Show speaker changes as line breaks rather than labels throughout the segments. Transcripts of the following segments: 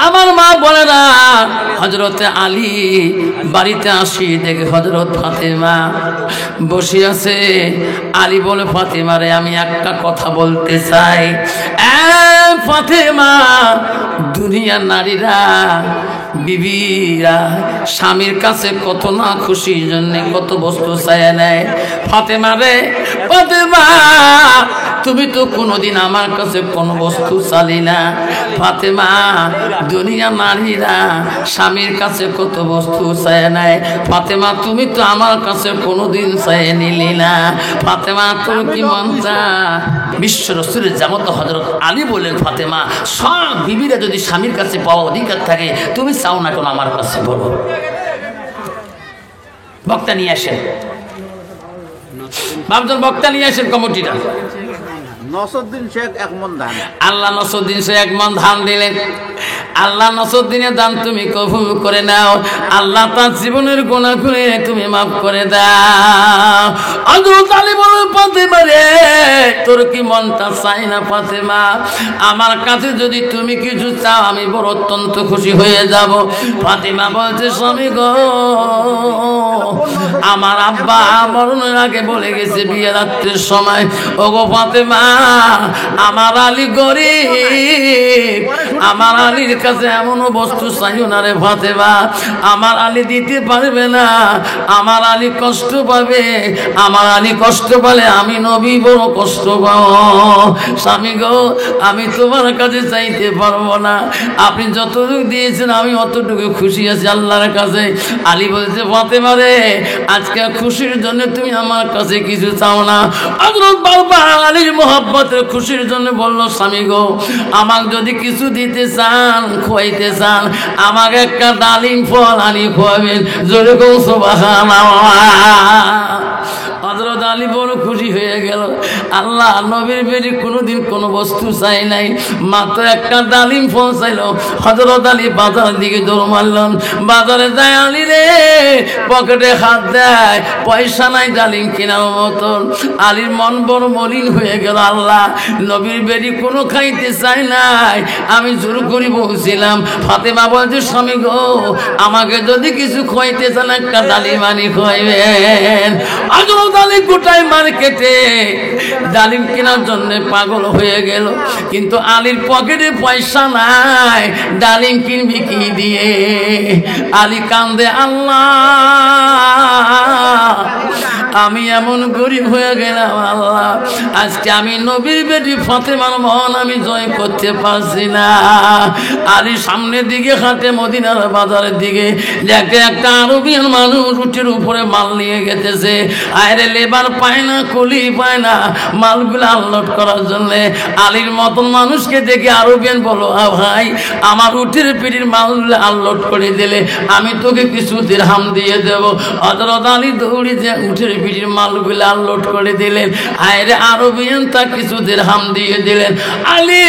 আমার মা বলে না হযরতে আলী বাড়িতে আসি দেখে হযরত ফাতেমা বসে আছে। আলী বলে ফাতেমা রে আমি একটা কথা বলতে চাই। ফাতেমা দুনিয়ার নারীরা বিবিরা স্বামীর কাছে কত না খুশির জন্য কত বস্তু চায় নেয়। ফাতেমা রে ফাতেমা তুমি তো কোনোদিন আমার কাছে কোনো বস্তু চালি না। ফাতেমা দুনিয়া নারীরা স্বামীর কাছে কত বস্তু চায় নেয়। ফাতেমা তুমি তো আমার কাছে কোনোদিন চায় নিলি না। ফাতেমা তোর কি মন চায়? বিশ্ব রাসূলের জামাত হযরত আলী বলেন ফাতেমা সব বিবিরা যদি স্বামীর কাছে পাওয়া অধিকার থাকে তুমি চাও না কেন আমার কাছে বলো। বক্তা নিয়ে আসেন বাবজন, বক্তা নিয়ে আসেন কমিটিটা।
নসরুদ্দিন শেখ 1 মণ ধান।
আল্লাহ নসরুদ্দিন শেখ 1 মণ ধান দিলেন। আল্লাহ নসরুদ্দিনের দান তুমি কবুল করে নাও। আল্লাহ তার জীবনের গুনাহ করে তুমি মাফ করে দাও। হযরত আলী বলেন ফাতেমা রে তোর কি মনটা চাই না? ফাতেমা আমার কাছে যদি তুমি কিছু চাও আমি বড় অত্যন্ত খুশি হয়ে যাব। ফাতেমা বলছে স্বামী গো আমার আব্বা মরণের আগে বলে গেছে বিয়ে রাত্রির সময়, ওগো ফাতেমা আমার আলী গরিব, আমার আলীর কাছে এমন বস্তু চাইও না রে ফাতেমা, আমার আলী দিতে পারবে না, আমার আলী কষ্ট পাবে, আমার আলী কষ্ট পেলে আমি নবী বড় কষ্ট পাবো। স্বামী গো আমি তোমার কাছে চাইতে পারবো না, আপনি যতটুকু দিয়েছেন আমি অতটুকু খুশি আছি আল্লাহর কাছে। আলী বলছে ফাতেমা রে আজকে খুশির জন্য তুমি আমার কাছে কিছু চাও না। হযরত বাবা আলীর মহব্বতের খুশির জন্য বলল স্বামী গো আমাকে যদি কিছু দিতে চান খোয়াইতে চান আমাকে একটা ডালিম ফল আনি খোয়াবেন। জোরে গো সুবহানাল্লাহ। হযরত আলী বড় খুশি হয়ে গেল। আল্লাহ নবীর বেরি কোনোদিন কোনো বস্তু চাই নাই, মাত্র একটা ডালিম ফল চাইল। হযরত আলী বাজারের দিকে দৌড় মারলেন। বাজারে যায় আলী রে পকেটে হাত দেয়, পয়সা নাই ডালিম কেনার মতন। আলীর মন বড় মলিন হয়ে গেল। আল্লাহ নবীর বেরি কোনো খাইতে চাই নাই, আমি জোর করি বলছিলাম। ফাতেমা বলছে স্বামী গো আমাকে যদি কিছু খাইতে চান একটা ডালিম আনি খাইবেন। হযরত আলী গোটাই মার্কেটে ডালিম কেনার জন্য পাগল হয়ে গেল, কিন্তু আলীর পকেটে পয়সা নাই, ডালিম কিনবি কি দিয়ে? আলী কান্দে আল্লাহ আমি এমন গরিব হয়ে গেলাম, আল্লাহ আজকে আমি নবীর বেটি ফাতেমার মন আমি জয় করতে পারছি না। আলী সামনের দিকে হাঁটে মদিনার বাজারের দিকে, দেখে একটা আরবিয়ান মানুষ উটের উপরে মাল নিয়ে গেতেছে। আরে লেবার পায় না, কুলি পায় না মালগুলো আনলোড করার জন্য। আলীর মতন মানুষকে দেখে আরবিয়ান বলো ভাই আমার উটের পিঠির মালগুলো আনলোড করে দিলে আমি তোকে কিছু দিরহাম দিয়ে দেব। হযরত আলী দৌড়ি যে উটের পিঠির মালগুলো আনলোড করে দিলেন। আরে আরবিয়ান তা কিছু দিরহাম দিয়ে দিলেন। আলী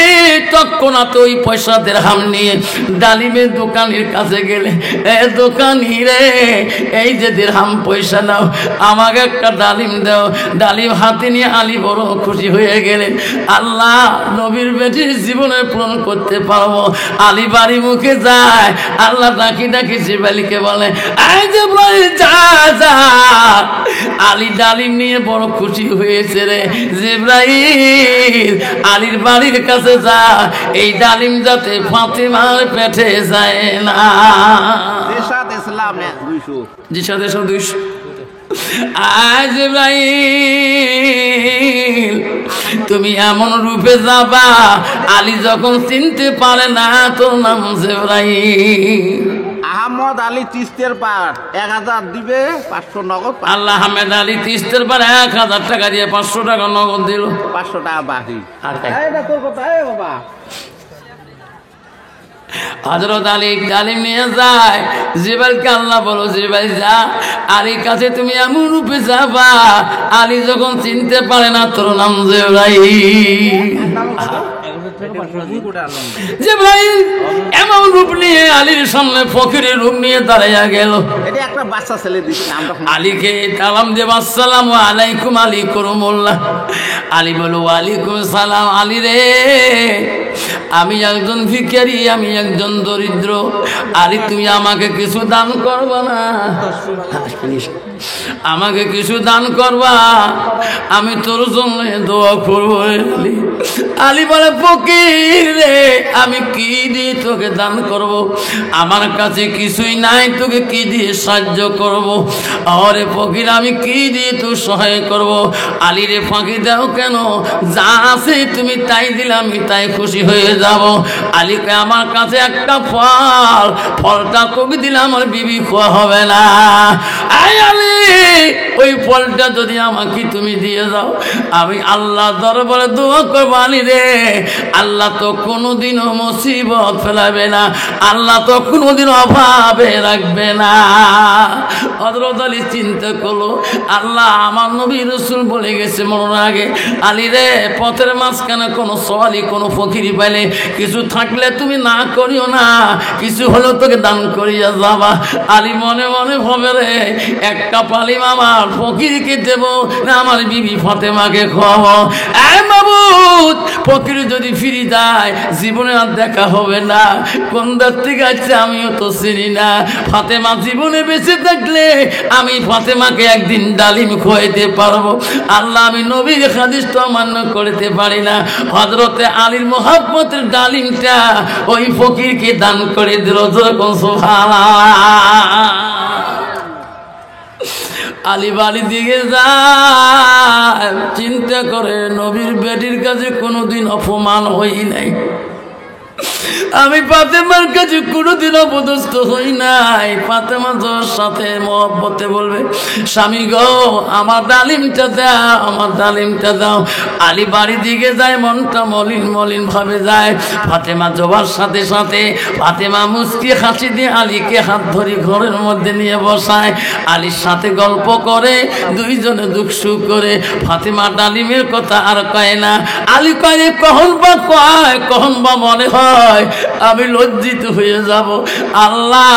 তৎক্ষণাৎ ওই পয়সা দিরহাম নিয়ে ডালিমের দোকানের কাছে গেলে, এ দোকানি রে এই যে দিরহাম পয়সা নাও আমাকে একটা ডালিম দাও। ডালিম হাতে নিয়ে আলী বড় খুশি হয়ে গেলেন। আল্লাহ নবীর বেটির জীবনে পূরণ করতে পারবো। আলী বাড়ি মুখে যায়, আল্লাহ ডাকি ডাকি জিবরাইলকে বলে এই জিবরাইল যা যা। আলী ডালিম নিয়ে বড় খুশি হয়েছে রে। জিবরাইল আলীর বাড়ির কাছে যা, এই ডালিম যাতে ফাতেমার পেটে যায় না।
দেশাত ইসলাম 200
জিসাদ 200। আজ জিবরাইল তুমি এমন রূপে যাবা আলী যখন চিনতে পারে না তোর নাম জিবরাইল।
আহমদ আলী তিস্তের পার 1000 দিবে 500 নগদ।
আল্লাহ আহমেদ আলী তিস্তের পার 1000 টাকা দিয়ে 500 টাকা নগদ দিল,
500 টাকা বাকি। তোর কথা বাবা।
হযরত আলী ডালিম নিয়ে যায়। জিবরাইলকে আল্লাহ বলো জিবরাইল যা আলীর কাছে তুমি এমন রূপে যাবা আলী যখন চিনতে পারে না তোর নাম জিবরাইল। জিবরাইল এমন রূপ নিয়ে আলীর সামনে ফকিরের রূপ নিয়ে দাঁড়াইয়া গেল।
এটা একটা বাচ্চা ছেলে দিছে নামটা
আলীকে সালাম দেব আসসালামু আলাইকুম আলী করুমুল্লাহ। আলী বলো ওয়ালাইকুম সালাম। আলী রে আমি একজন ভিখারি, আমি একজন দরিদ্র। আলী তুমি আমাকে কিছু দান করবা না? আমাকে কিছু দান করবা, আমি তোর জন্য দোয়া করবো। আলী বলে ফকির রে, আমি কি দিয়ে তোকে দান করব? আমার কাছে কিছুই নাই, তোকে কি দিয়ে সাহায্য করব? আরে ফকির আমি কি দিয়ে তোর সহায় করব? আলী রে ফাঁকি দাও কেন? যা আছে তুমি তাই দিলে আমি তাই খুশি হয়ে যাব। আলীকে আমার কাছে একটা ফল, ফলটা তোকে দিলে আমার বিবি খোয়া হবে না। আলী ওই ফলটা যদি আমাকে তুমি দিয়ে যাও, আমি আল্লাহ দরবারে দোয়া করবো। আলী রে, আল্লাহ তো কোনোদিনও মুসিবত ফেলাবে না, আল্লাহ তো কোনোদিনও অভাবে রাখবে না। হযরত আলী চিন্তা করলো, আল্লাহ আমার নবী রাসূল বলে গেছে মরণ আগে, আলী রে পথের মাঝখানে কোনো সওয়ালি কোনো ফকিরি পাইলে কিছু থাকলে তুমি না করিও না, কিছু হলেও তোকে দান করিয়া যাবা। আলী মনে মনে ভাবে রে, একটা পালিম আমার ফকিরকে দেব না আমার বিবি ফাতেমাকে খাওয়াবো। এই মাবুদ, ফকির যদি ফিরে যায় জীবনে আর দেখা হবে না। কোন দার থেকে আসছে আমিও তো চিনি না। ফাতেমা জীবনে বেঁচে থাকলে আমি ফাতেমাকে একদিন ডালিম খোয়াইতে পারবো। আল্লাহ আমি নবীর হাদিস তো অমান্য করতে পারি না। হযরতে আলীর মোহাব্বতের ডালিমটা ওই ফকিরকে দান করে দিল। যেরকম সুবহানাল্লাহ। আলী বাড়ির দিকে যায়, চিন্তা করে নবীর বেটির কাছে কোনোদিন অপমান হই নাই, আমি ফাতেমার কাছে কোনোদিন অপদস্থ হই নাই। ফাতেমা তোর সাথে মহব্বতে বলবে, স্বামী গো আমার ডালিমটা দাও, আমার ডালিমটা দাও। আলী বাড়ি দিকে যায়, মনটা মলিন মলিন ভাবে যায়। ফাতেমা যাওয়ার সাথে সাথে ফাতেমা মুচকি হাসি দিয়ে আলীকে হাত ধরে ঘরের মধ্যে নিয়ে বসায়, আলীর সাথে গল্প করে, দুইজনে দুঃখ সুখ করে। ফাতেমা ডালিমের কথা আর কয় না। আলী কয় কখন বা কয়, কখন বা মনে হয় আমি লজ্জিত হয়ে যাব। আল্লাহ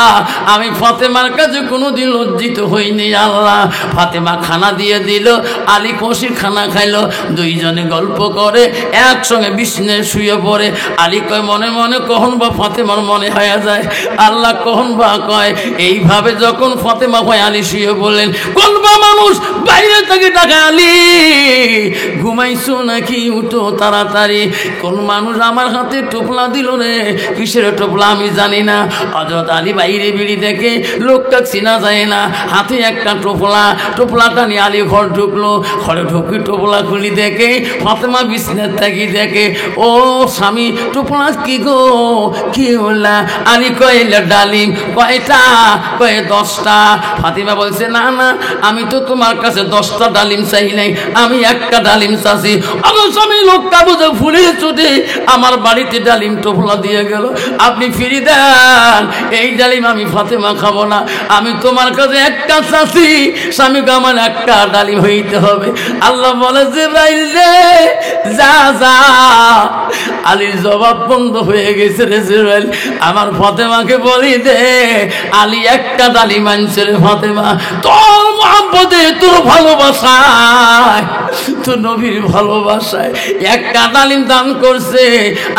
আমি ফাতেমার কাছে কোনোদিন লজ্জিত হইনি। আল্লাহ ফাতেমা খানা দিয়ে দিল, আলী কষির খানা খাইলো, দুইজনে গল্প করে একসঙ্গে বিছানায় শুয়ে পড়ে। আলী কয় মনে মনে কখন বা ফাতেমার মনে হয়ে যায়। আল্লাহ কখন বা কয়। এইভাবে যখন ফাতেমা কয় আলী শুয়ে বললেন, কোন বা মানুষ বাইরে থেকে ডাকে, আলী ঘুমাইছো নাকি, উঠো তাড়াতাড়ি। কোন মানুষ আমার হাতে টোপলা দিল রে, কিসের টোপলা আমি জানি না। হযরত আলী বাইরে বিড়ি দেখে, লোকটা চেনা যায় না, হাতে একটা টোপলা, টোপলাটা নিয়ে আলী ঘর ঢুকলো। ঘরে ঢুকি টোপলা খুলি দেখে ফাতেমা বিছানার থাকি দেখে, ও স্বামী টোপলা কি গো, কি হলা? আলী কইল ডালিম। কয়টা? কয়ে 10টা। ফাতেমা বলছে না না, আমি তো তোমার কাছে 10টা ডালিম চাই নাই, আমি একটা ডালিম চাচ্ছি। অবশ্য আমি লোকটা বুঝে ফুলে ছুটে আমার বাড়িতে ডালিম টোপলা দিয়ে গেল, আপনি ফিরে দেন। এই ডালিম আমি ফাতেমা খাবো না, আমি তোমার কাছে একটা চাচ্ছি, স্বামীকে আমার একটা ডালিম হইতে হবে। আল্লাহ বলে জিবরাইল রে যা যা। আলীর জবাব বন্ধ হয়ে গেছে রে জিবরাইল, আমার ফাতেমাকে বলি দে আলী একটা ডালিম আনছে রে। ফাতেমা তোর মহব্বতে, তোর ভালোবাসায়, তোর নবীর ভালোবাসায় একটা ডালিম দান করছে।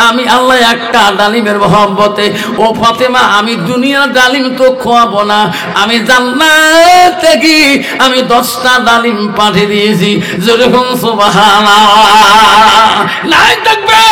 আমি আল্লাহ একটা ডালিমের মহব্বতে, ও ফাতেমা আমি দুনিয়ার ডালিম তো খোয়াবো না, আমি জান্নাত থেকে আমি 10টা ডালিম পাঠিয়ে দিয়েছি। যেরকম সুবহানাল্লাহ নাই থাকবে।